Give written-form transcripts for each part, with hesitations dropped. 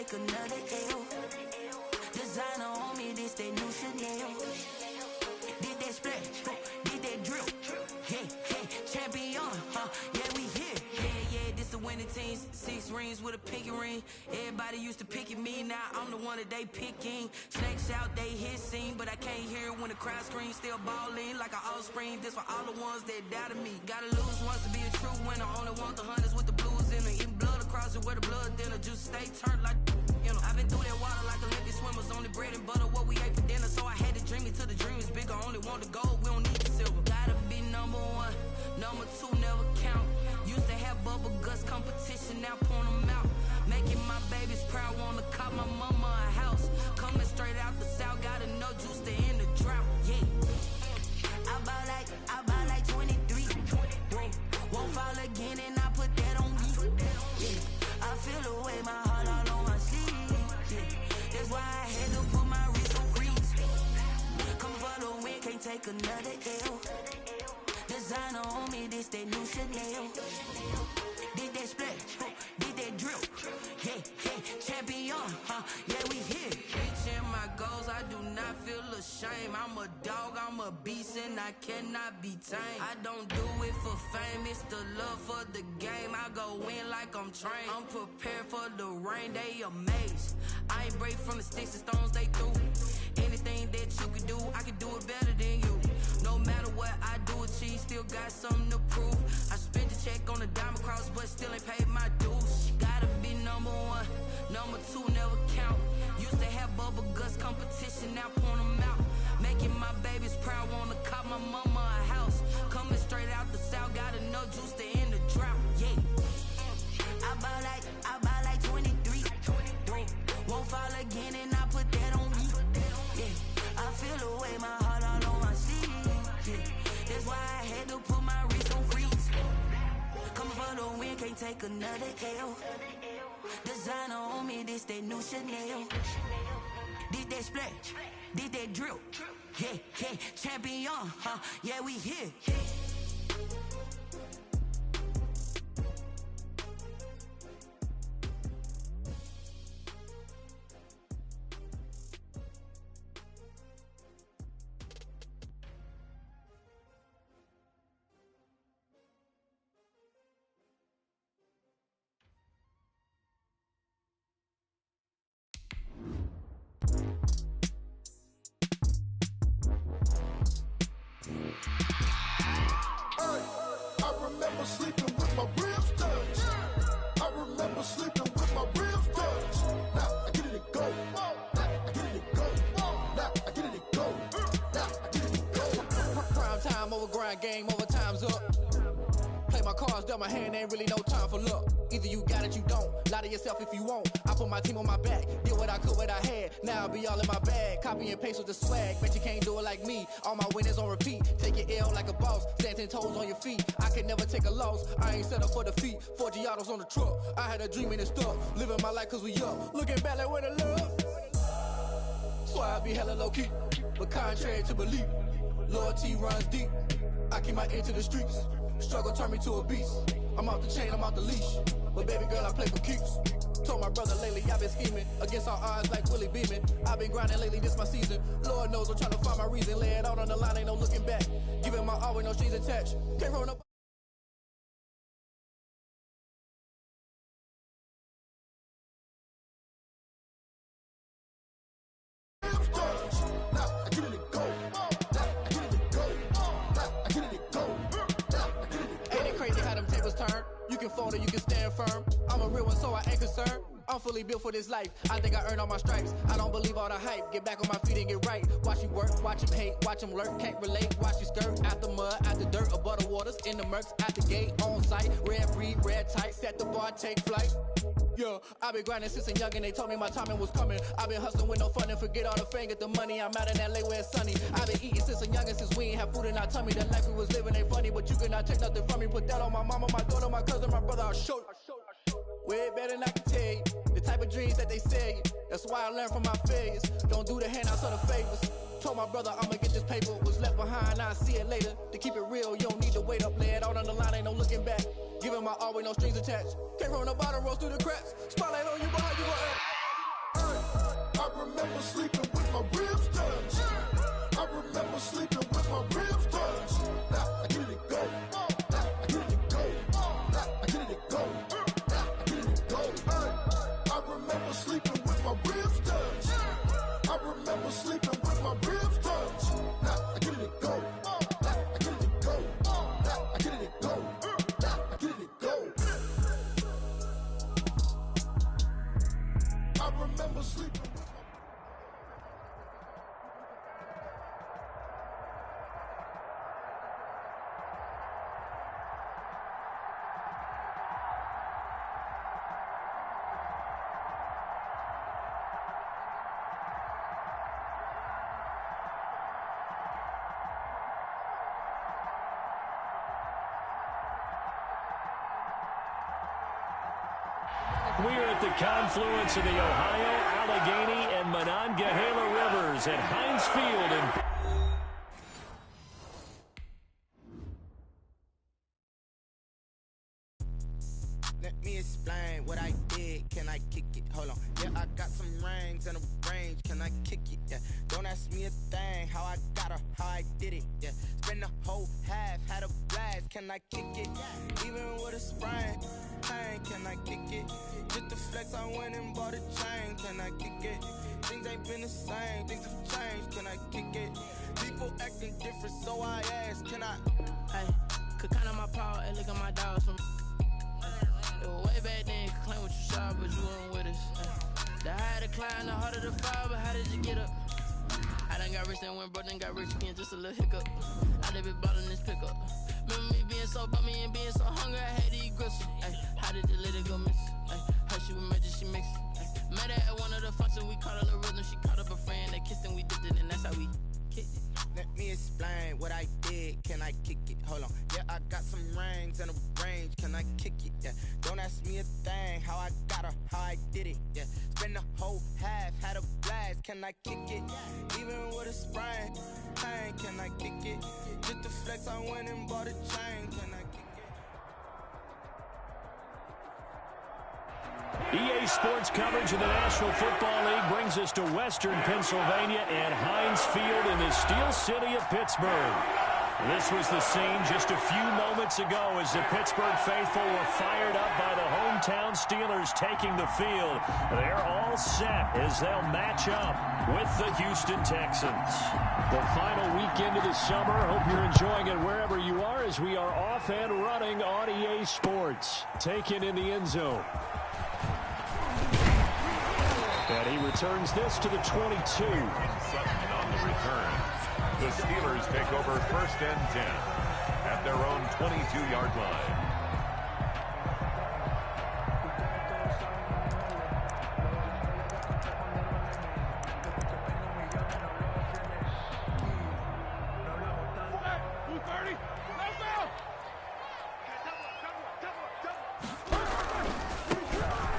take another L. Designer on me, this that new Chanel. Did that splash, did that drill. Hey, hey, champion, yeah, we here. Yeah, this the winning team. 6 rings with a pinky ring. Everybody used to picking me, now I'm the one that they picking. Snakes out, they hissing, but I can't hear when the crowd screams. Still balling like an offspring. This for all the ones that doubted me. Gotta lose once to be a true winner. Only want the hunters with the blues in it. Eating blood across it where the blood dinner. Just stay turned like, you know. I've been through that water like Olympic swimmers. Only bread and butter, what we ate for dinner. So I had to dream it till the dream is bigger. Only want the gold, we don't need the silver. Gotta be number 1, number 2 never count. Used to have bubble guts competition, now point them out. Making my babies proud, wanna cop my mama a house. Coming straight out the south, gotta know juice to end the drought. Yeah, I buy like 23. Won't fall again and I put that on me. Yeah, I feel the way, my heart all on my sleeve. Yeah, that's why I had to put my wrist on freeze. Coming for the win, can't take another L. Designer on me, this that new Chanel. Did that splash, did that drill. Hey, hey, champion, yeah, we here. Reaching my goals, I do not feel ashamed. I'm a dog, I'm a beast, and I cannot be tamed. I don't do it for fame, it's the love for the game. I go in like I'm trained. I'm prepared for the rain, they amazed. I ain't break from the sticks and stones they threw. Anything that you could do, I could do it better than you. No matter what I do, achieve, still got something to prove. I spent the check on the diamond cross, but still ain't paid my dues. Gotta be number 1, number 2 never count. Used to have bubble guts competition, now point them out. Making my babies proud, wanna cop my mama a house. Coming straight out the south, gotta know juice to end the drought. Yeah, I buy like 23. Won't fall again and I put that on me. Yeah, I feel the way, my heart all on my sleeve. Yeah, that's why I had to put my wrist on freeze. Coming for the win, can't take another L. Designer on me, this that new Chanel. Did that splash, did that drill. Yeah, yeah, champion, yeah, we here. Sleeping with my ribs touched. I remember sleeping with my ribs touched. Now I get it to go. Now I get it to go. Now I get it to go. Now I get it to go. Prime time over grind game, over time's up. Play my cards, dealt my hand, ain't really no time for luck. Either you got it, you don't. Lie to yourself if you won't. I put my team on my back, did what I could, what I had. Now I'll be all in my bag. Copy and paste with the swag. Bet you can't do it like me. All my winners on repeat. Take your L like a boss. Stand 10 toes on your feet. I can never take a loss. I ain't set up for defeat. 4 Giottos on the truck. I had a dream and it stuck. Living my life cause we up. Looking back like where the love. So I be hella low key. But contrary to belief, loyalty runs deep. I keep my ear to the streets. Struggle turned me to a beast. I'm off the chain, I'm off the leash. But baby girl, I play for keeps. Told my brother lately I've been scheming against all odds like Willie Beeman. I've been grinding lately, this my season. Lord knows I'm trying to find my reason. Lay it out on the line, ain't no looking back. Giving my all with no strings attached. Can't roll up. You can fold or you can stand firm. I'm a real one, so I ain't concerned. I'm fully built for this life. I think I earned all my stripes. I don't believe all the hype. Get back on my feet and get right. Watch you work, watch him hate, watch him lurk. Can't relate, watch you skirt. Out the mud, out the dirt, above the waters, in the murks, at the gate, on site. Red breed, red tight, set the bar, take flight. Yeah, I've been grinding since a young and they told me my timing was coming. I've been hustling with no fun and forget all the fame, get the money. I'm out in LA where it's sunny. I've been eating since a youngin', since we ain't have food in our tummy. The life we was living ain't funny, but you cannot take nothing from me. Put that on my mama, my daughter, my cousin, my brother, I'll show you. Way better than I can tell you. The type of dreams that they sell you. That's why I learned from my failures. Don't do the handouts or the favors. Told my brother I'ma get this paper. Was left behind, I'll see it later. To keep it real, you don't need to wait up. Lay it out on the line, ain't no looking back. Giving my all with no strings attached. Came from the bottom, rose through the cracks. Spotlight on you, but how you gon' act? remember sleeping with my ribs touched. I remember sleeping with my ribs touched. Now I get it go. Now I get it go. Now I get it go. Now I get it go. I remember sleeping with my ribs touched. I remember sleeping with my ribs touched. Now I get it go. Now I get it go. Now I get it go. Now I get it go. I remember sleeping. We are at the confluence of the Ohio, Allegheny, and Monongahela Rivers at Heinz Field in Let me explain what I did. Can I kick it? Hold on. Yeah, I got some rings and a range. Can I kick it? Yeah. Don't ask me a thing. How I got her, how I did it. Yeah. Spend the whole half, had a blast. Can I kick it? Even with a sprain. Pain, can I kick it? Just the flex, I went and bought a chain. Can I kick it? Things ain't been the same. Things have changed. Can I kick it? People acting different, so I ask. Can I? Hey, could count on my power and look at my dogs from. It was way back then, you could claim what you saw, but you weren't with us. The higher the climb, the harder the fall, but how did you get up? I done got rich and went broke, then got rich again, just a little hiccup. I done been ballin' this pickup. Remember me being so bummy and being so hungry, I had to eat gristle. Ay, how did the little go miss? Ay, her she was magic, she mixed. Met her at one of the functions, we caught a little rhythm, she caught up a friend, they kissed and we dipped it, and that's how we kicked it. Let me explain what I did. Can I kick it? Hold on. Yeah, I got some rings and a range. Can I kick it? Yeah. Don't ask me a thing. How I got her, how I did it. Yeah. Spend the whole half, had a blast. Can I kick it? Even with a sprain. Pain, can I kick it? Just the flex, I went and bought a chain. Can I kick it? EA Sports coverage of the National Football League brings us to Western Pennsylvania and Heinz Field in the Steel City of Pittsburgh. This was the scene just a few moments ago as the Pittsburgh faithful were fired up by the hometown Steelers taking the field. They're all set as they'll match up with the Houston Texans. The final weekend of the summer. Hope you're enjoying it wherever you are as we are off and running on EA Sports. Taken in the end zone. And he returns this to the 22. Sutton on the return. The Steelers take over 1st and 10 at their own 22-yard line.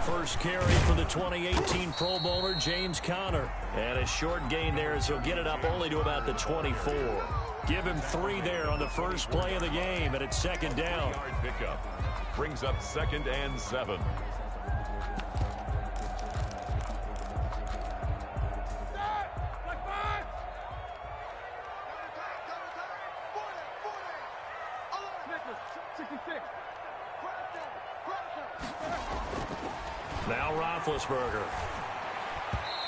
First carry for the 2018 Pro Bowler, James Conner. And a short gain there as he'll get it up only to about the 24. Give him 3 there on the first play of the game, and it's 2nd down. Yard pickup brings up 2nd and 7. Now Roethlisberger.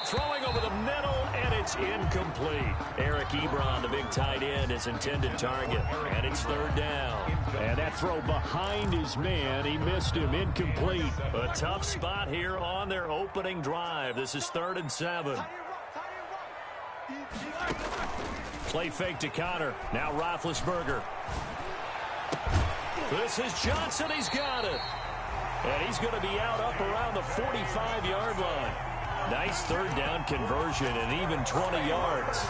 Throwing over the middle, and it's incomplete. Eric Ebron, the big tight end, is intended target. And it's 3rd down. And that throw behind his man, he missed him, incomplete. A tough spot here on their opening drive. This is 3rd and 7. Play fake to Conner. Now Roethlisberger. This is Johnson. He's got it. And he's going to be out up around the 45-yard line. Nice 3rd down conversion and even 20 yards.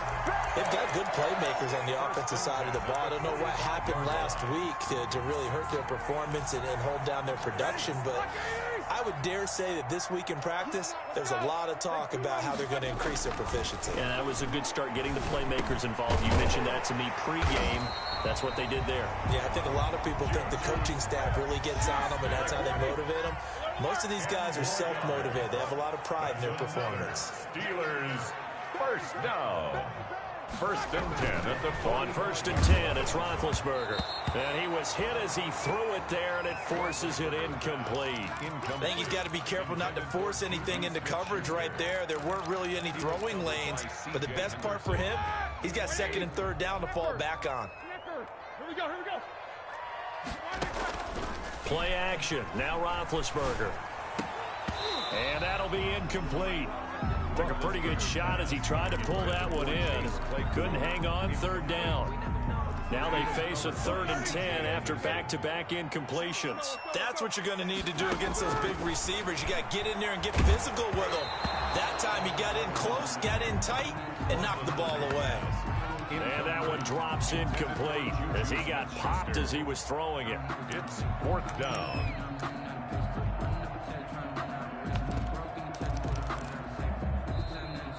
They've got good playmakers on the offensive side of the ball. I don't know what happened last week to really hurt their performance and hold down their production, but I would dare say that this week in practice, there's a lot of talk about how they're going to increase their proficiency. Yeah, that was a good start getting the playmakers involved. You mentioned that to me pregame. That's what they did there. Yeah, I think a lot of people think the coaching staff really gets on them, and that's how they motivate them. Most of these guys are self-motivated. They have a lot of pride in their performance. Steelers first down. First and 10 at the 40. On first and 10, it's Roethlisberger. And he was hit as he threw it there, and it forces it incomplete. I think he's got to be careful not to force anything into coverage right there. There weren't really any throwing lanes. But the best part for him, he's got second and third down to fall back on. Here we go. Play action. Now Roethlisberger. And that'll be incomplete. Took a pretty good shot as he tried to pull that one in. Couldn't hang on, third down. Now they face a 3rd and 10 after back-to-back incompletions. That's what you're going to need to do against those big receivers. You got to get in there and get physical with them. That time he got in close, got in tight, and knocked the ball away. And that one drops incomplete as he got popped as he was throwing it. It's 4th down.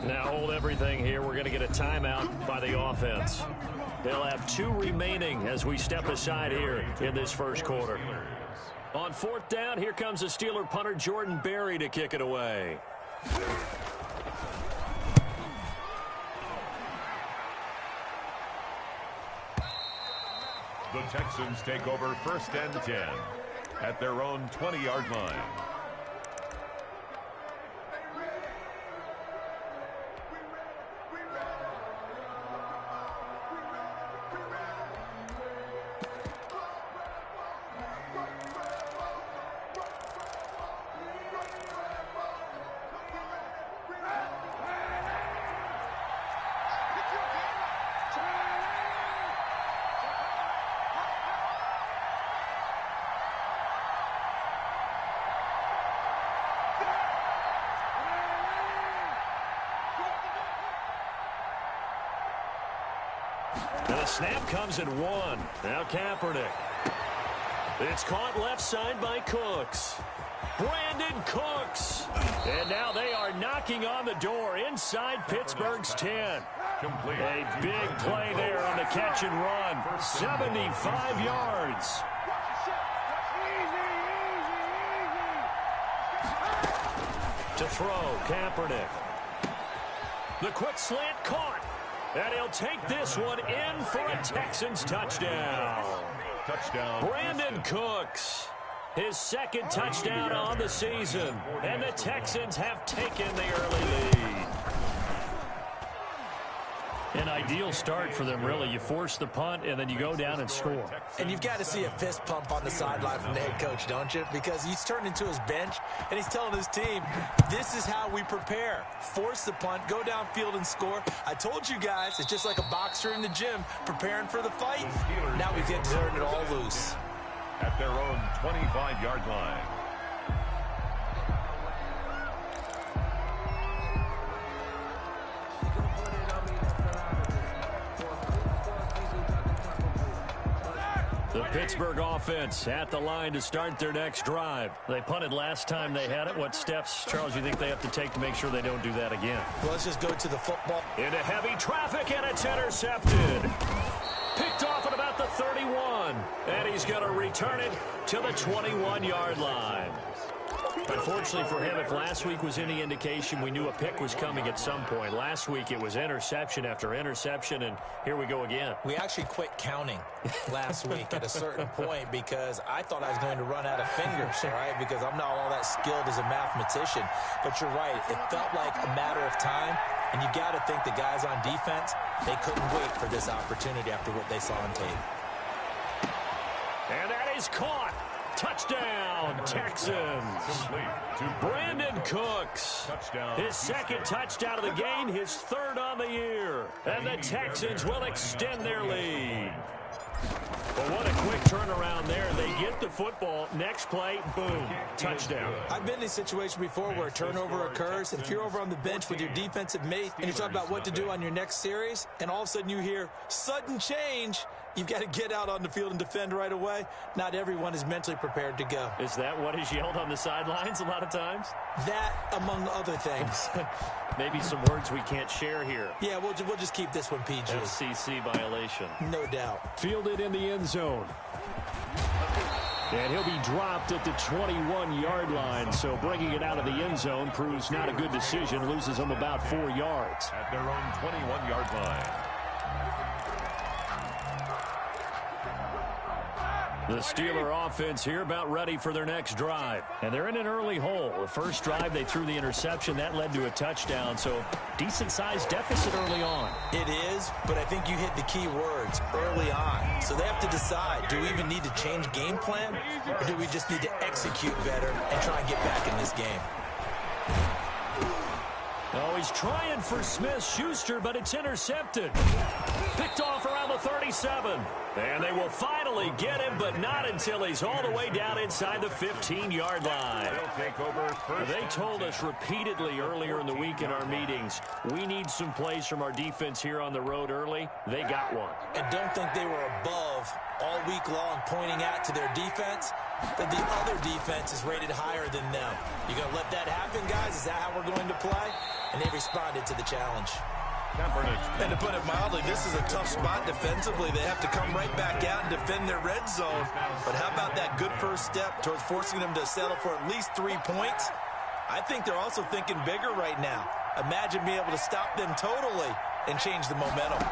Now hold everything here. We're going to get a timeout by the offense. They'll have 2 remaining as we step aside here in this first quarter. On 4th down, here comes the Steeler punter Jordan Berry to kick it away. The Texans take over first and 10 at their own 20-yard line. And the snap comes in 1. Now Kaepernick. It's caught left side by Cooks. Brandon Cooks. And now they are knocking on the door inside Pittsburgh's 10. Complete. A big play there on the catch and run. 75 yards. To throw, Kaepernick. The quick slant caught. And he'll take this one in for a Texans touchdown. Touchdown. Brandon Cooks. His 2nd touchdown on the season. And the Texans have taken the early lead. An ideal start for them, really. You force the punt, and then you go down and score. And you've got to see a fist pump on the sideline from the head coach, don't you? Because he's turned into his bench, and he's telling his team, this is how we prepare. Force the punt, go downfield and score. I told you guys, it's just like a boxer in the gym preparing for the fight. Now we get to turn it all loose. At their own 25-yard line. The Pittsburgh offense at the line to start their next drive. They punted last time they had it. What steps, Charles, you think they have to take to make sure they don't do that again? Well, let's just go to the football. Into heavy traffic, and it's intercepted. Picked off at about the 31. And he's going to return it to the 21-yard line. Unfortunately for him, if last week was any indication, we knew a pick was coming at some point. Last week it was interception after interception, and here we go again. We actually quit counting last week at a certain point because I thought I was going to run out of fingers, all right, because I'm not all that skilled as a mathematician. But you're right. It felt like a matter of time, and you got to think the guys on defense, they couldn't wait for this opportunity after what they saw on tape. And that is caught. Touchdown, Texans. Brandon Cooks. His 2nd touchdown of the game, his 3rd on the year. And the Texans will extend their lead. Well, what a quick turnaround there. They get the football. Next play, boom, touchdown. I've been in a situation before where a turnover occurs. If you're over on the bench with your defensive mate and you're talking about what to do on your next series, and all of a sudden you hear sudden change, you've got to get out on the field and defend right away. Not everyone is mentally prepared to go. Is that what is yelled on the sidelines a lot of times? That, among other things. Maybe some words we can't share here. Yeah, we'll just keep this one PG. FCC violation. No doubt. Fielded in the end zone. And he'll be dropped at the 21-yard line. So bringing it out of the end zone proves not a good decision. Loses them about 4 yards. At their own 21-yard line. The Steeler offense here about ready for their next drive. And they're in an early hole. The first drive, they threw the interception. That led to a touchdown. So decent-sized deficit early on. It is, but I think you hit the key words, early on. So they have to decide, do we even need to change game plan? Or do we just need to execute better and try and get back in this game? Oh, he's trying for Smith-Schuster, but it's intercepted. Picked off around the 37. And they will finally get him, but not until he's all the way down inside the 15-yard line. Take over first. They told us repeatedly earlier in the week in our meetings, we need some plays from our defense here on the road early. They got one. And don't think they were above all week long pointing out to their defense that the other defense is rated higher than them. You going to let that happen, guys? Is that how we're going to play? And they responded to the challenge. And to put it mildly, this is a tough spot defensively. They have to come right back out and defend their red zone. But how about that good first step towards forcing them to settle for at least 3 points? I think they're also thinking bigger right now. Imagine being able to stop them totally and change the momentum.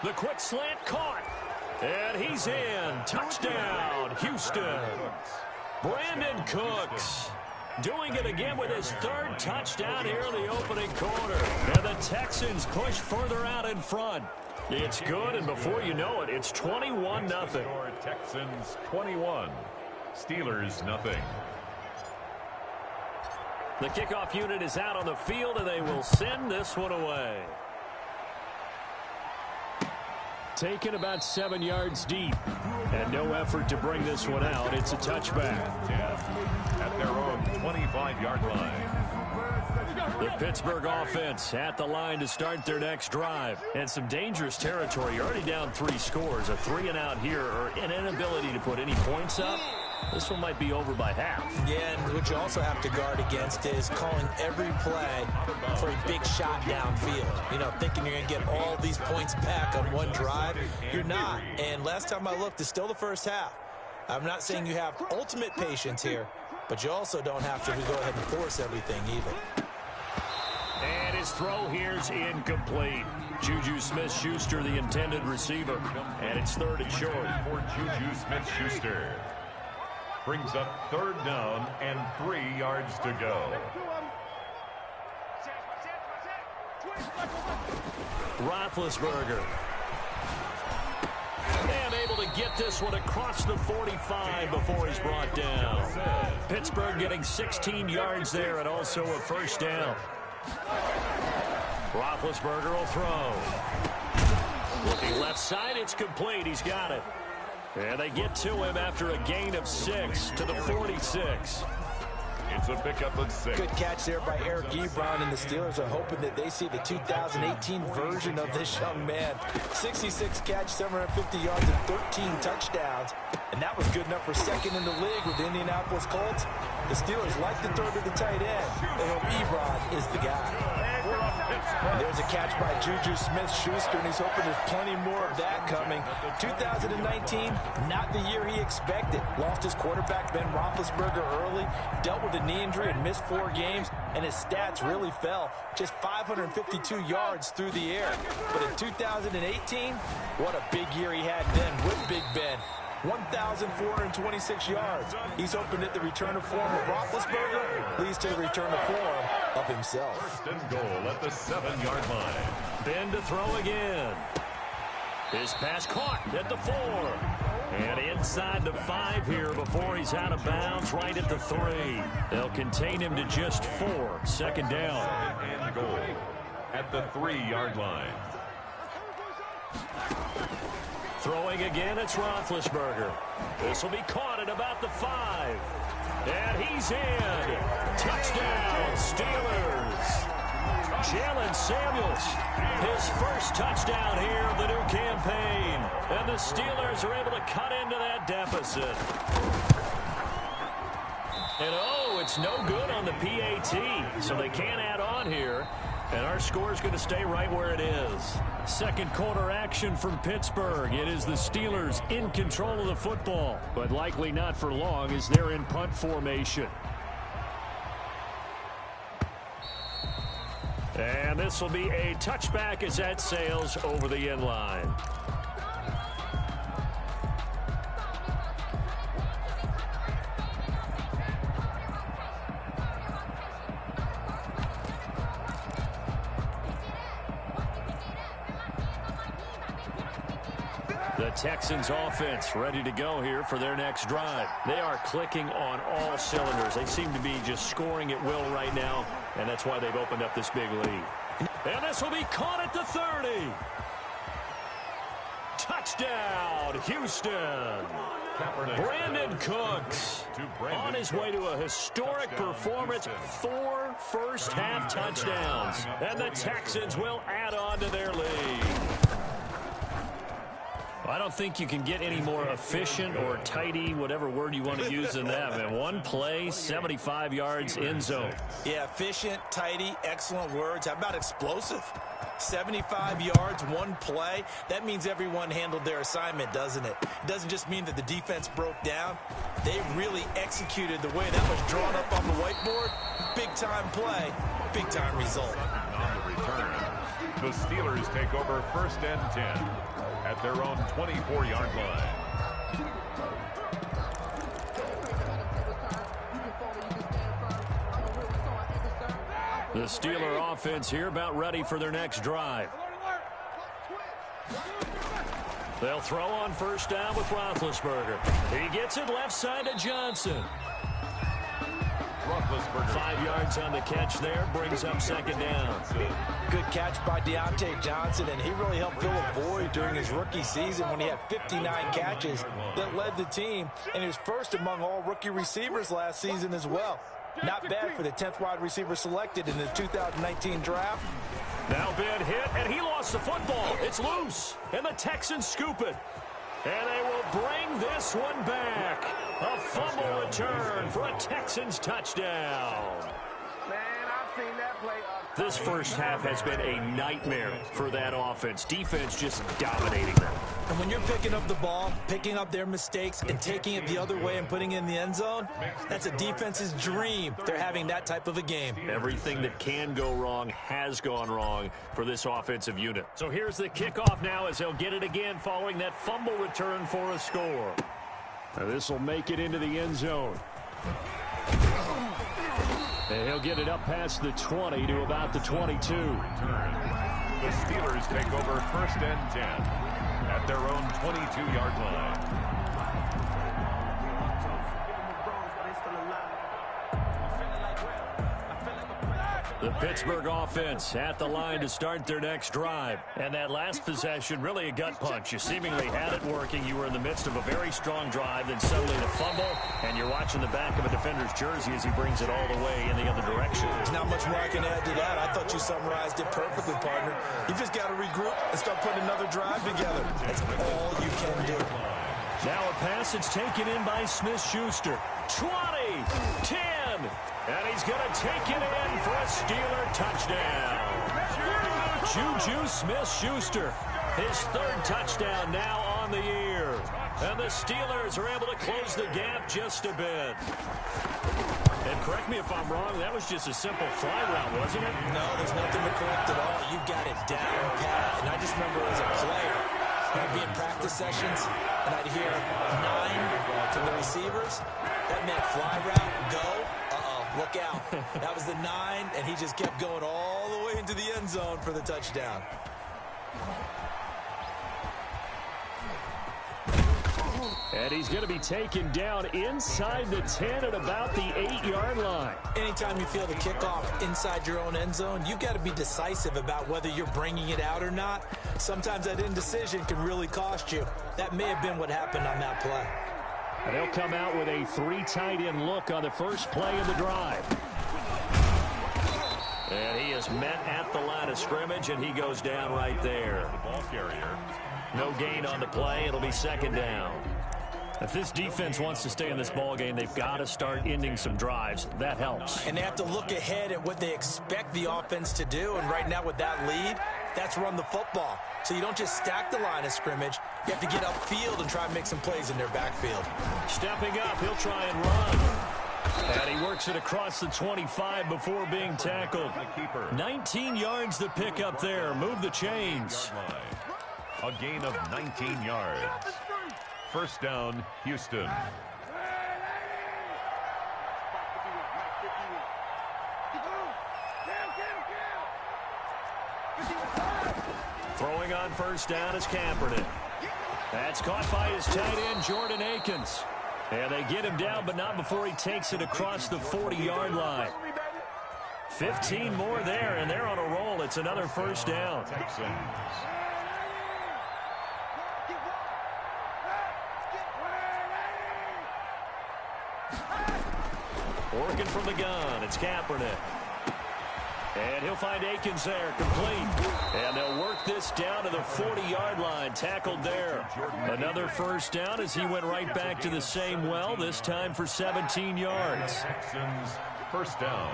The quick slant caught. And he's in. Touchdown, Houston. Brandon Cooks doing it again with his third touchdown here in the opening quarter. And the Texans push further out in front. It's good, and before you know it, it's 21-0. Texans 21, Steelers nothing. The kickoff unit is out on the field, and they will send this one away. Taken about 7 yards deep, and no effort to bring this one out. It's a touchback. At their own 25-yard line. The Pittsburgh offense at the line to start their next drive. And some dangerous territory. You're already down 3 scores. A 3-and-out here, or an inability to put any points up. This one might be over by half. Yeah, and what you also have to guard against is calling every play for a big shot downfield. You know, thinking you're going to get all these points back on one drive. You're not. And last time I looked, it's still the first half. I'm not saying you have ultimate patience here, but you also don't have to go ahead and force everything either. And his throw here's incomplete. Juju Smith-Schuster, the intended receiver. And it's third and short. For Juju Smith-Schuster. Brings up third down and 3 yards to go. Roethlisberger. And able to get this one across the 45 before he's brought down. Pittsburgh getting 16 yards there and also a first down. Roethlisberger will throw. Looking left side, it's complete. He's got it. And they get to him after a gain of 6 to the 46. It's a pickup of 6. Good catch there by Eric Ebron, and the Steelers are hoping that they see the 2018 version of this young man. 66 catch, 750 yards, and 13 touchdowns. And that was good enough for second in the league with the Indianapolis Colts. The Steelers like to throw to the tight end. They hope Ebron is the guy. And there's a catch by Juju Smith-Schuster, and he's hoping there's plenty more of that coming. 2019, not the year he expected. Lost his quarterback, Ben Roethlisberger, early. Dealt with a knee injury and missed 4 games, and his stats really fell. Just 552 yards through the air. But in 2018, what a big year he had then with Big Ben. 1,426 yards. He's hoping that the return of form of Roethlisberger leads to the return of form of himself. First and goal at the 7-yard line. Ben to throw again. His pass caught at the 4. And inside the 5 here before he's out of bounds right at the 3. They'll contain him to just 4. Second down. Second and goal at the 3-yard line. Throwing again, it's Roethlisberger. This will be caught at about the 5. And he's in. Touchdown, Steelers. Jalen Samuels, his first touchdown here of the new campaign. And the Steelers are able to cut into that deficit. And it's no good on the PAT, so they can't add on here. And our score is going to stay right where it is. Second quarter action from Pittsburgh. It is the Steelers in control of the football, but likely not for long as they're in punt formation. And this will be a touchback as that sails over the end line. The Texans offense ready to go here for their next drive. They are clicking on all cylinders. They seem to be just scoring at will right now, and that's why they've opened up this big lead. And this will be caught at the 30. Touchdown, Houston. Brandon Cooks on his way to a historic performance, 4 first-half touchdowns. And the Texans will add on to their lead. I don't think you can get any more efficient or tidy, whatever word you want to use in that. Man, one play, 75 yards, end zone. Yeah, efficient, tidy, excellent words. How about explosive? 75 yards, one play. That means everyone handled their assignment, doesn't it? It doesn't just mean that the defense broke down. They really executed the way that was drawn up on the whiteboard. Big-time play, big-time result. On the return, the Steelers take over 1st and 10. At their own 24-yard line. The Steeler offense here about ready for their next drive. They'll throw on first down with Roethlisberger. He gets it left side to Johnson. 5 yards on the catch there, brings up second down. Good catch by Deontay Johnson, and he really helped fill a void during his rookie season when he had 59 catches that led the team, and he was first among all rookie receivers last season as well. Not bad for the 10th wide receiver selected in the 2019 draft. Now big hit, and he lost the football. It's loose, and the Texans scoop it. And they will bring this one back. A fumble return for a Texans touchdown. Man, I've seen that play. This first half has been a nightmare for that offense. Defense just dominating them. And when you're picking up the ball, picking up their mistakes, and taking it the other way and putting it in the end zone, that's a defense's dream. They're having that type of a game. Everything that can go wrong has gone wrong for this offensive unit. So here's the kickoff now as they'll get it again following that fumble return for a score. Now this will make it into the end zone. And he'll get it up past the 20 to about the 22. The Steelers take over 1st and 10 at their own 22-yard line. The Pittsburgh offense at the line to start their next drive. And that last possession, really a gut punch. You seemingly had it working. You were in the midst of a very strong drive, then suddenly the fumble, and you're watching the back of a defender's jersey as he brings it all the way in the other direction. There's not much more I can add to that. I thought you summarized it perfectly, partner. You just got to regroup and start putting another drive together. That's all you can do. Now a pass that's taken in by Smith-Schuster. 20, 10, and he's going to take it in for a Steeler touchdown. Juju Smith-Schuster, his 3rd touchdown now on the year. And the Steelers are able to close the gap just a bit. And correct me if I'm wrong, that was just a simple fly route, wasn't it? No, there's nothing to correct at all. You've got it down pat. And I just remember as a player, I'd be in practice sessions, and I'd hear 9 from the receivers. That meant fly route, go. Look out. That was the 9, and he just kept going all the way into the end zone for the touchdown. And he's going to be taken down inside the 10 at about the 8-yard line. Anytime you feel the kickoff inside your own end zone, you've got to be decisive about whether you're bringing it out or not. Sometimes that indecision can really cost you. That may have been what happened on that play. And they'll come out with a 3 tight end look on the first play of the drive. And he is met at the line of scrimmage, and he goes down right there. The ball carrier. No gain on the play. It'll be second down. If this defense wants to stay in this ball game, they've got to start ending some drives. That helps. And they have to look ahead at what they expect the offense to do. And right now with that lead, that's run the football. So you don't just stack the line of scrimmage. You have to get upfield and try and make some plays in their backfield. Stepping up, he'll try and run. And he works it across the 25 before being tackled. 19 yards to pick up there. Move the chains. A gain of 19 yards. First down, Houston. Throwing on first down is Kaepernick. That's caught by his tight end, Jordan Akins. And they get him down, but not before he takes it across the 40-yard line. 15 more there, and they're on a roll. It's another first down. Texans. Working from the gun, it's Kaepernick. And he'll find Akins there, complete. And they'll work this down to the 40-yard line, tackled there. Another first down as he went right back to the same well, this time for 17 yards. Texans, first down.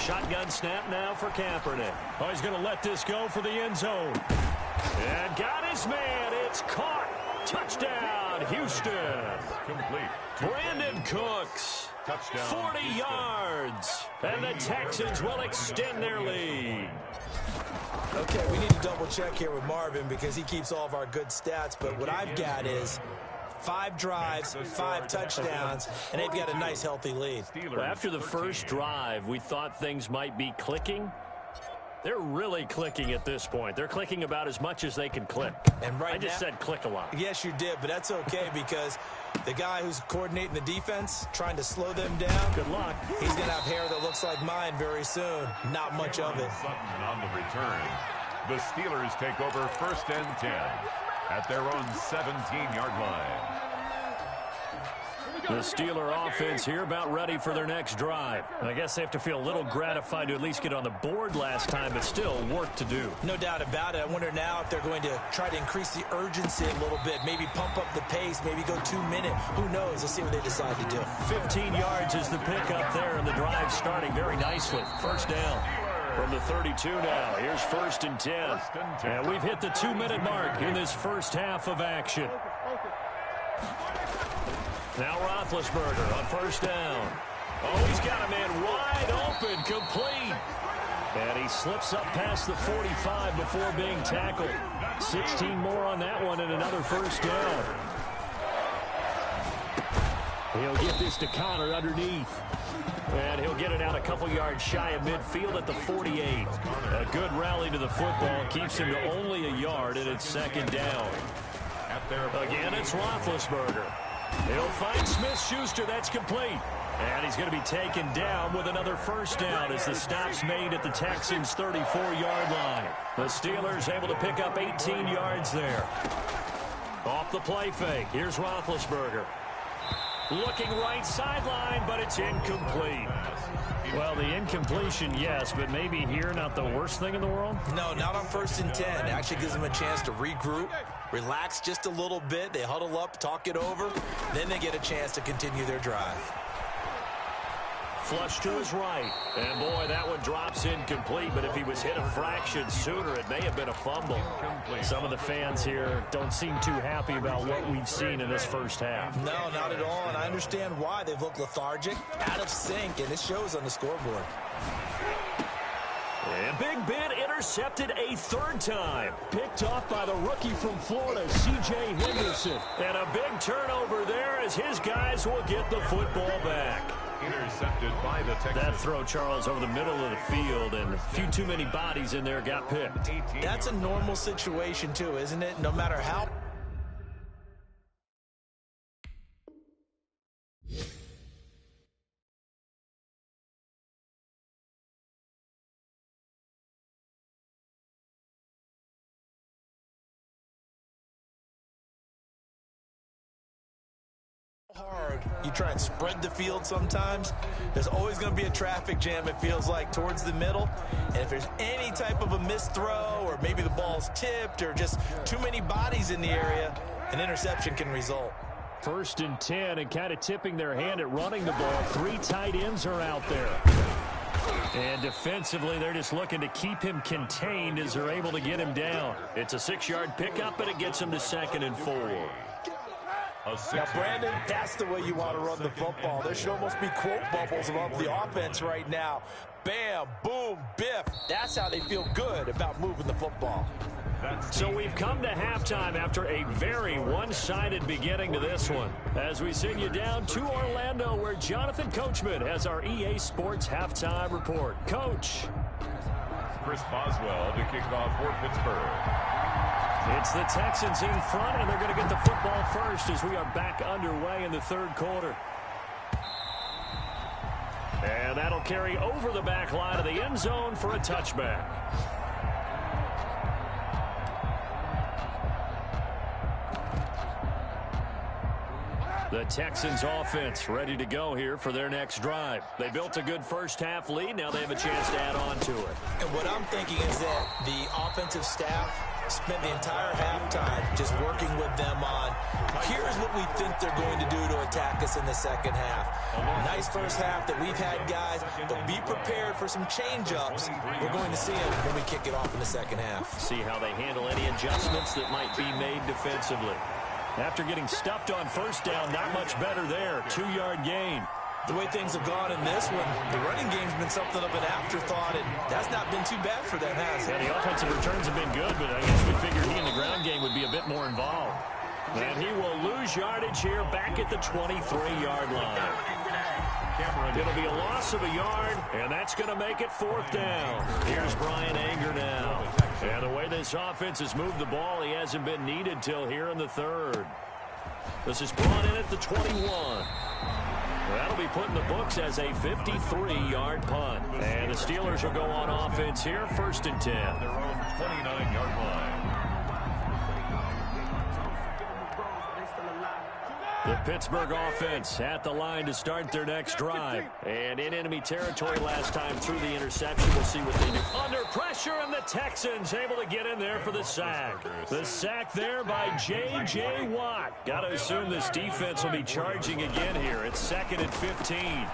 Shotgun snap now for Kaepernick. Oh, he's going to let this go for the end zone. And got his man. It's caught. Touchdown, Houston. Complete. Brandon Cooks. Touchdown, 40 yards. And the Texans will extend their lead. Okay, we need to double check here with Marvin because he keeps all of our good stats. But what I've got is 5 drives, 5 touchdowns, and they've got a nice, healthy lead. Well, after the first drive, we thought things might be clicking. They're really clicking at this point. They're clicking about as much as they can click. And right I just said click a lot. Yes, you did, but that's okay because the guy who's coordinating the defense, trying to slow them down, good luck. He's going to have hair that looks like mine very soon. Not much of it. Sutton on the return. The Steelers take over first and 10 at their own 17-yard line. The Steeler offense here about ready for their next drive. And I guess they have to feel a little gratified to at least get on the board last time, but still work to do. No doubt about it. I wonder now if they're going to try to increase the urgency a little bit, maybe pump up the pace, maybe go 2 minute. Who knows? Let's see what they decide to do. 15 yards is the pickup there, and the drive starting very nicely. First down. From the 32 now, here's first and 10. And we've hit the 2-minute mark in this first half of action. Now Roethlisberger on first down. Oh, he's got a man wide open, complete. And he slips up past the 45 before being tackled. 16 more on that one and another first down. He'll get this to Connor underneath. And he'll get it out a couple yards shy of midfield at the 48. A good rally to the football keeps him to only a yard, and it's second down. Again, it's Roethlisberger. He'll find Smith-Schuster. That's complete. And he's going to be taken down with another first down as the stop's made at the Texans' 34-yard line. The Steelers able to pick up 18 yards there. Off the play fake. Here's Roethlisberger. Looking right sideline, but it's incomplete. Well, the incompletion, yes, but maybe here not the worst thing in the world? No, not on first and 10. It actually gives them a chance to regroup, relax just a little bit. They huddle up, talk it over. Then they get a chance to continue their drive. Flush to his right. And, boy, that one drops incomplete. But if he was hit a fraction sooner, it may have been a fumble. Some of the fans here don't seem too happy about what we've seen in this first half. No, not at all. And I understand why. They've looked lethargic, out of sync, and it shows on the scoreboard. And Big Ben intercepted a third time. Picked off by the rookie from Florida, C.J. Henderson. And a big turnover there as his guys will get the football back. Intercepted by the Texans. That throw, Charles, over the middle of the field, and a few too many bodies in there got picked. That's a normal situation, too, isn't it? No matter how... Hard. You try and spread the field sometimes. There's always going to be a traffic jam, it feels like, towards the middle. And if there's any type of a missed throw or maybe the ball's tipped or just too many bodies in the area, an interception can result. 1st and 10, and kind of tipping their hand at running the ball. 3 tight ends are out there. And defensively, they're just looking to keep him contained as they're able to get him down. It's a 6-yard pickup, and it gets him to 2nd and 4. Now, Brandon, that's the way you want to run the football. There should almost be quote bubbles above the offense right now. Bam, boom, biff. That's how they feel good about moving the football. So we've come to halftime after a very one-sided beginning to this one. As we send you down to Orlando, where Jonathan Coachman has our EA Sports halftime report. Coach. Chris Boswell to kick off for Pittsburgh. It's the Texans in front, and they're going to get the football first as we are back underway in the 3rd quarter. And that'll carry over the back line of the end zone for a touchback. The Texans offense ready to go here for their next drive. They built a good first-half lead. Now they have a chance to add on to it. And what I'm thinking is that the offensive staff spent the entire halftime just working with them on, here's what we think they're going to do to attack us in the second half. Nice first half that we've had, guys, but be prepared for some change-ups. We're going to see them when we kick it off in the second half. See how they handle any adjustments that might be made defensively. After getting stuffed on first down, not much better there. 2-yard gain. The way things have gone in this one, the running game's been something of an afterthought, and that's not been too bad for them, has it? Yeah, the offensive returns have been good, but I guess we figured he in the ground game would be a bit more involved. And he will lose yardage here back at the 23-yard line. It'll be a loss of a yard, and that's going to make it 4th down. Here's Brian Anger now. And the way this offense has moved the ball, he hasn't been needed till here in the 3rd. This is brought in at the 21. That'll be put in the books as a 53-yard punt. And the Steelers will go on offense here, 1st and 10. Their own 29-yard line. The Pittsburgh offense at the line to start their next drive. And in enemy territory last time through the interception. We'll see what they do. Under pressure, and the Texans able to get in there for the sack. The sack there by J.J. Watt. Got to assume this defense will be charging again here. It's 2nd and 15.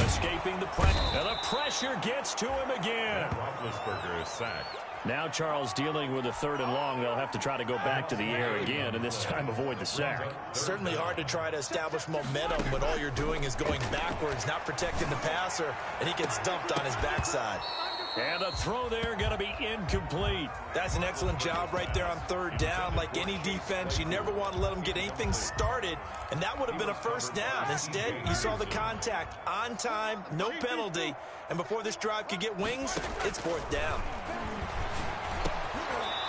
Escaping the pressure. And the pressure gets to him again. Roethlisberger is sacked. Now Charles dealing with a 3rd and long. They'll have to try to go back to the air again, and this time avoid the sack. Certainly hard to try to establish momentum when all you're doing is going backwards, not protecting the passer, and he gets dumped on his backside. And the throw there going to be incomplete. That's an excellent job right there on 3rd down. Like any defense, you never want to let them get anything started, and that would have been a 1st down. Instead, you saw the contact on time, no penalty, and before this drive could get wings, it's 4th down.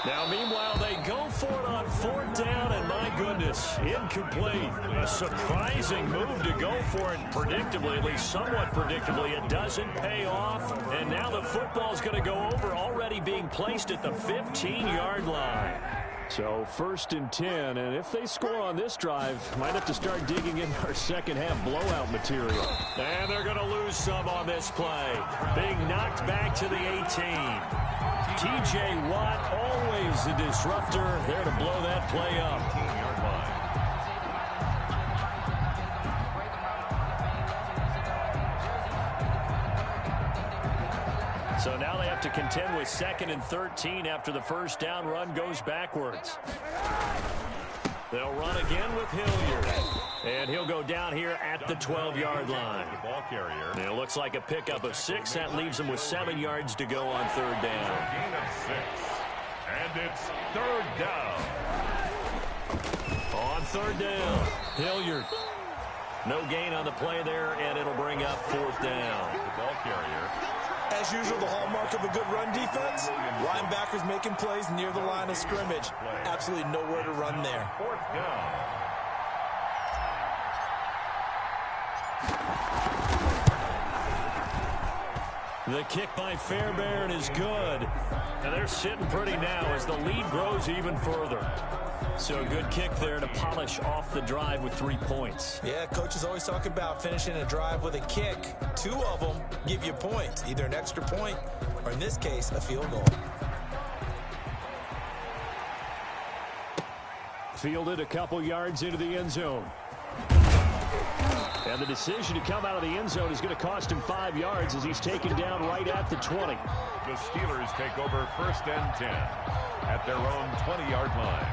Now, meanwhile, they go for it on 4th down, and my goodness, incomplete. A surprising move to go for it predictably, at least somewhat predictably. It doesn't pay off, and now the football's going to go over, already being placed at the 15-yard line. So 1st and 10, and if they score on this drive, might have to start digging in our second-half blowout material. And they're going to lose some on this play. Being knocked back to the 18. T.J. Watt, always the disruptor, there to blow that play up. So now they have to contend with 2nd and 13 after the 1st down run goes backwards. They'll run again with Hilliard. And he'll go down here at the 12-yard line. The ball carrier. And it looks like a pickup of 6. That leaves them with 7 yards to go on 3rd down. Gain of 6. And it's 3rd down. On 3rd down, Hilliard. No gain on the play there, and it'll bring up 4th down. The ball carrier. As usual, the hallmark of a good run defense, linebackers making plays near the line of scrimmage. Absolutely nowhere to run there. 4th down. The kick by Fairbairn is good. And they're sitting pretty now as the lead grows even further. So a good kick there to polish off the drive with 3 points. Yeah, coach is always talking about finishing a drive with a kick. 2 of them give you points, either an extra point or, in this case, a field goal. Fielded a couple yards into the end zone. And the decision to come out of the end zone is going to cost him 5 yards as he's taken down right at the 20. The Steelers take over 1st and 10 at their own 20-yard line.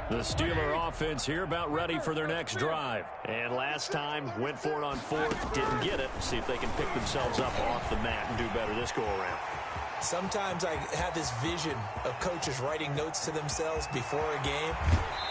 The Steeler offense here about ready for their next drive. And last time, went for it on 4th, didn't get it. See if they can pick themselves up off the mat and do better this go-around. Sometimes I have this vision of coaches writing notes to themselves before a game.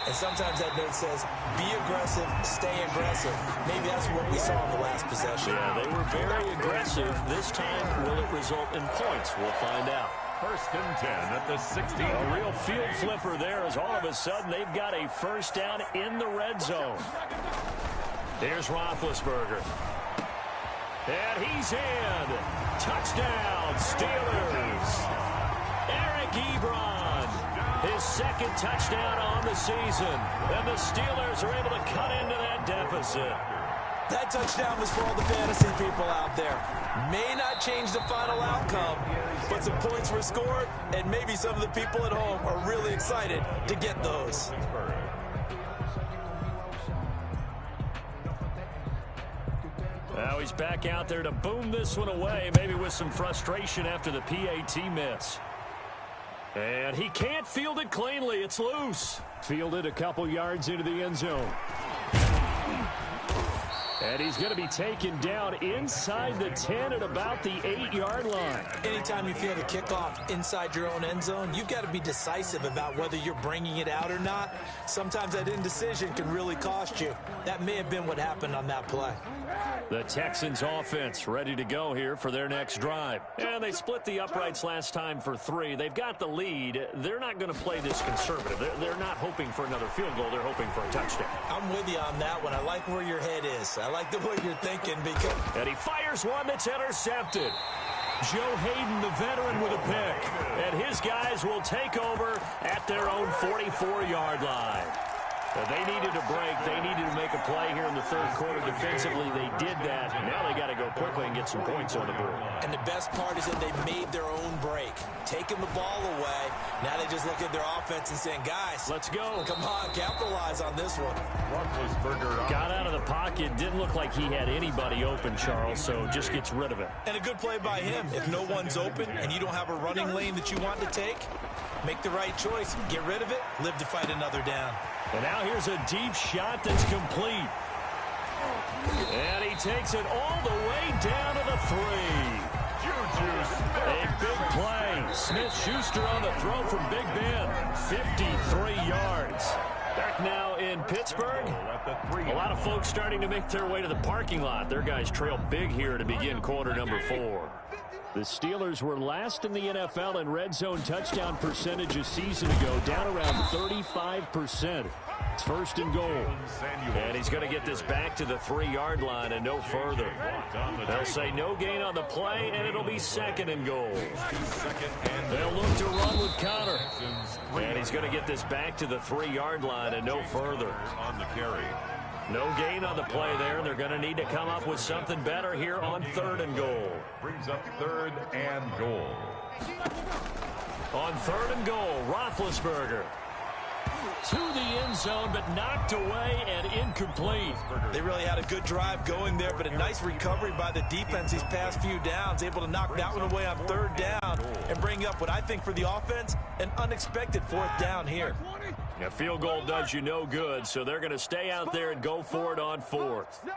And sometimes that note says, be aggressive, stay aggressive. Maybe that's what we saw in the last possession. Yeah, they were very aggressive. This time, will it result in points? We'll find out. 1st and 10 at the 16. A real field flipper there as all of a sudden they've got a first down in the red zone. Here's Roethlisberger. And he's in. Touchdown, Steelers. Eric Ebron, his 2nd touchdown on the season. And the Steelers are able to cut into that deficit. That touchdown was for all the fantasy people out there. May not change the final outcome, but some points were scored, and maybe some of the people at home are really excited to get those. Now he's back out there to boom this one away, maybe with some frustration after the PAT miss. And he can't field it cleanly. It's loose. Fielded a couple yards into the end zone. And he's going to be taken down inside the 10 at about the 8-yard line. Anytime you field a kickoff inside your own end zone, you've got to be decisive about whether you're bringing it out or not. Sometimes that indecision can really cost you. That may have been what happened on that play. The Texans offense ready to go here for their next drive. And they split the uprights last time for 3. They've got the lead. They're not going to play this conservative. They're not hoping for another field goal. They're hoping for a touchdown. I'm with you on that one. I like where your head is. I like the way you're thinking because... And he fires one that's intercepted. Joe Hayden, the veteran, with a pick. And his guys will take over at their own 44-yard line. They needed a break. They needed to make a play here in the 3rd quarter. Defensively, they did that. Now they got to go quickly and get some points on the board. And the best part is that they made their own break, taking the ball away. Now they just look at their offense and saying, guys, let's go. Come on, capitalize on this one. Got out of the pocket. Didn't look like he had anybody open, Charles, so just gets rid of it. And a good play by him. If no one's open and you don't have a running lane that you want to take, make the right choice. Get rid of it. Live to fight another down. And now here's a deep shot that's complete. And he takes it all the way down to the 3. A big play. Smith-Schuster on the throw from Big Ben. 53 yards. Back now in Pittsburgh. A lot of folks starting to make their way to the parking lot. Their guys trail big here to begin quarter number 4. The Steelers were last in the NFL in red zone touchdown percentage a season ago, down around 35%. It's 1st and goal. And he's going to get this back to the 3-yard line and no further. They'll say no gain on the play, and it'll be 2nd and goal. They'll look to run with Connor. And he's going to get this back to the 3-yard line and no further. On the carry. No gain on the play there. They're going to need to come up with something better here on 3rd and goal. Brings up 3rd and goal. On 3rd and goal, Roethlisberger. To the end zone, but knocked away and incomplete. They really had a good drive going there, but a nice recovery by the defense these past few downs, able to knock that one away on 3rd down and bring up what I think for the offense, an unexpected 4th down here. A field goal does you no good, so they're going to stay out there and go for it on 4th.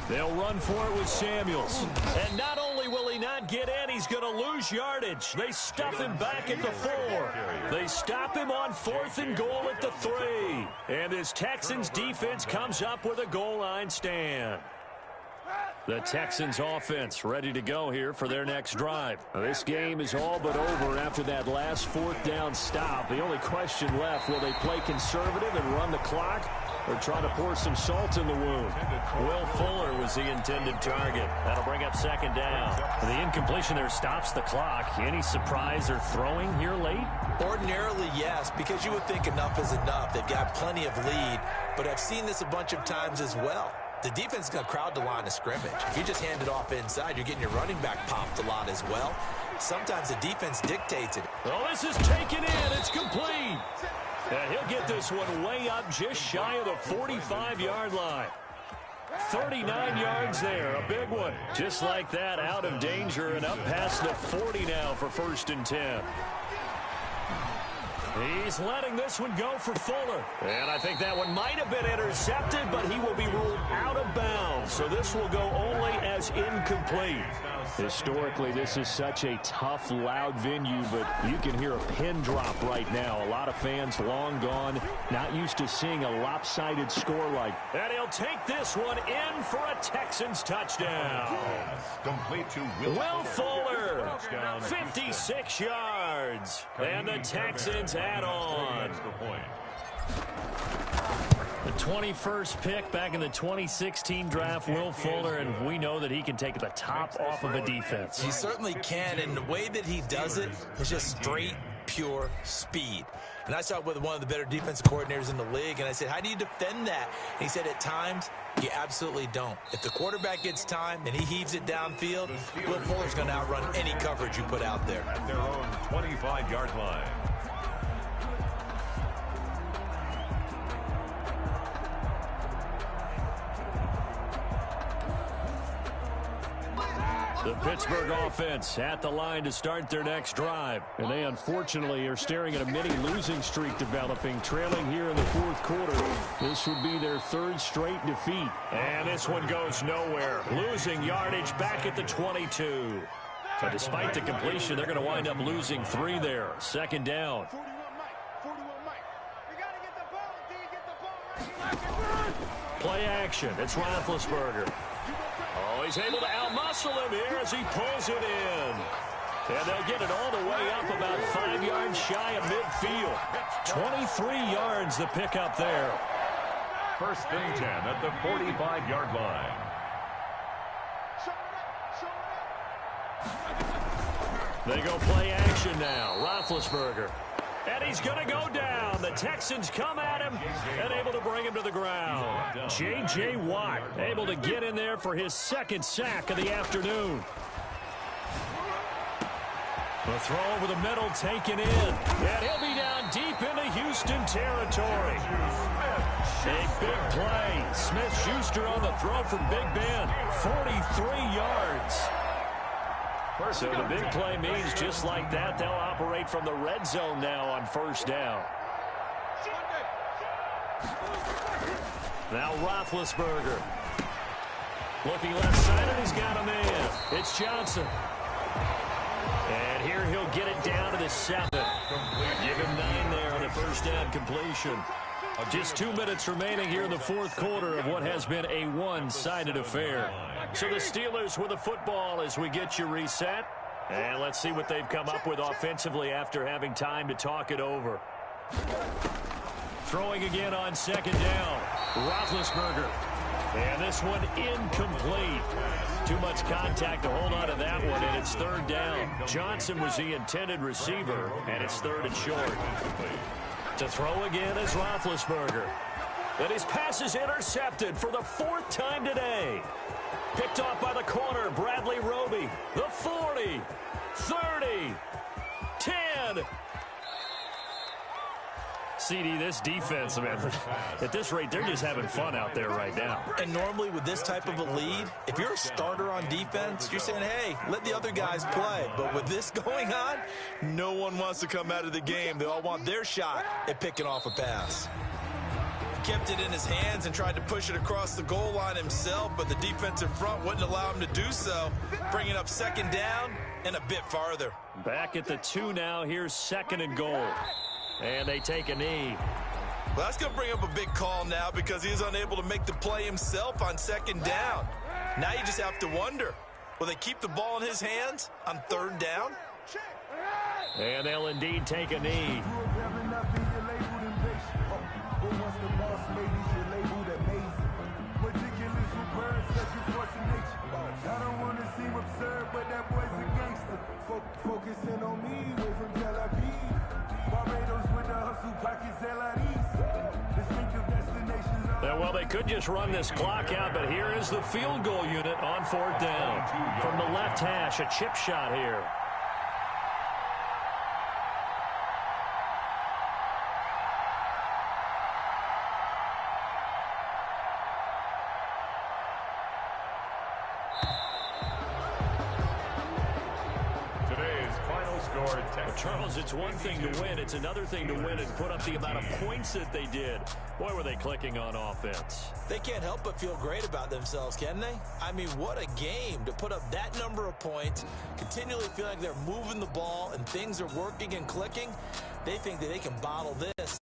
They'll run for it with Samuels. And not only will he not get in, he's going to lose yardage. They stuff him back at the 4. They stop him on 4th and goal at the 3. And this Texans defense comes up with a goal line stand. The Texans offense ready to go here for their next drive. Now, this game is all but over after that last fourth down stop. The only question left, will they play conservative and run the clock or try to pour some salt in the wound? Will Fuller was the intended target. That'll bring up second down. The incompletion there stops the clock. Any surprise or throwing here late? Ordinarily, yes, because you would think enough is enough. They've got plenty of lead, but I've seen this a bunch of times as well. The defense is going to crowd the line of scrimmage. If you just hand it off inside, you're getting your running back popped a lot as well. Sometimes the defense dictates it. Oh, this is taken in. It's complete. And he'll get this one way up just shy of the 45-yard line. 39 yards there, a big one. Just like that, out of danger and up past the 40 now for 1st and 10. He's letting this one go for Fuller. And I think that one might have been intercepted, but he will be ruled out of bounds. So this will go only as incomplete. Historically, this is such a tough, loud venue, but you can hear a pin drop right now. A lot of fans long gone, not used to seeing a lopsided score like. And he'll take this one in for a Texans touchdown. Complete to Will Fuller, 56 yards. And the Texans add on. The 21st pick back in the 2016 draft, Will Fuller, and we know that he can take the top off of a defense. He certainly can, and the way that he does it is just straight, pure speed. And I saw it with one of the better defensive coordinators in the league, and I said, how do you defend that? And he said, at times, you absolutely don't. If the quarterback gets time and he heaves it downfield, Will Fuller's going to outrun any coverage you put out there. At their own 25-yard line. The Pittsburgh offense at the line to start their next drive. And they unfortunately are staring at a mini losing streak developing, trailing here in the fourth quarter. This would be their 3rd straight defeat. And this one goes nowhere. Losing yardage back at the 22. But despite the completion, they're going to wind up losing 3 there. Second down. Play action. It's Roethlisberger. Oh, he's able to outmuscle him here as he pulls it in. And they'll get it all the way up about 5 yards shy of midfield. 23 yards the pickup there. 1st and 10 at the 45-yard line. They go play action now. Roethlisberger. And he's going to go down. The Texans come at him and able to bring him to the ground. J.J. Watt able to get in there for his 2nd sack of the afternoon. The throw over the middle taken in. And he'll be down deep into Houston territory. A big play. Smith-Schuster on the throw from Big Ben. 43 yards. So the big play means just like that, they'll operate from the red zone now on 1st down. Now Roethlisberger. Looking left-sided, he's got a man. It's Johnson. And here he'll get it down to the 7. Give him 9 there on the 1st down completion. Just 2 minutes remaining here in the 4th quarter of what has been a one-sided affair. So the Steelers with the football as we get you reset. And let's see what they've come up with offensively after having time to talk it over. Throwing again on 2nd down. Roethlisberger. And this one incomplete. Too much contact to hold on to that one, and it's 3rd down. Johnson was the intended receiver, and it's 3rd and short. To throw again is Roethlisberger. And his pass is intercepted for the 4th time today. Picked off by the corner, Bradley Roby. The 40, 30, 10. CD, this defense, man, at this rate, they're just having fun out there right now. And normally with this type of a lead, if you're a starter on defense, you're saying, hey, let the other guys play. But with this going on, no one wants to come out of the game. They all want their shot at picking off a pass. He kept it in his hands and tried to push it across the goal line himself, but the defensive front wouldn't allow him to do so, bringing up 2nd down and a bit farther. Back at the 2 now. Here's 2nd and goal. And they take a knee. Well, that's going to bring up a big call now because he's unable to make the play himself on 2nd down. Now you just have to wonder, will they keep the ball in his hands on third down? And they'll indeed take a knee. I don't want to seem absurd, but that boy's a gangster. Focusing on me, away from Tel Aviv. Barbados with the hustle pockets, LIDs. Distinctive destinations. Well, they could just run this clock out, but here is the field goal unit on fourth down. From the left hash, a chip shot here. Charles, it's one thing to win. It's another thing to win and put up the amount of points that they did. Boy, were they clicking on offense. They can't help but feel great about themselves, can they? I mean, what a game to put up that number of points, continually feeling like they're moving the ball and things are working and clicking. They think that they can bottle this.